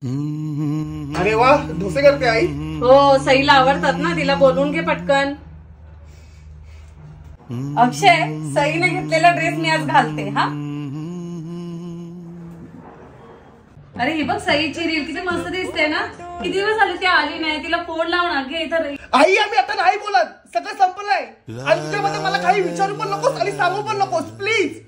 अरे वा, डोसे करते आई. हो, सईला आवडतात ना, तिला बोलवून घे पटकन. अक्षय, सईने घेतलेला ड्रेस मी आज घालते हा. अरे ही बघ सईची रील किती मस्त दिसते ना. किती दिवस झाले ती आली नाही, तिला फोन लावणार घे इथं. आई आम्ही आता नाही बोलत, सगळं संपलंय. आणि तुझ्यामध्ये मला काही विचारू पण नकोस आणि सांगू पण नकोस प्लीज.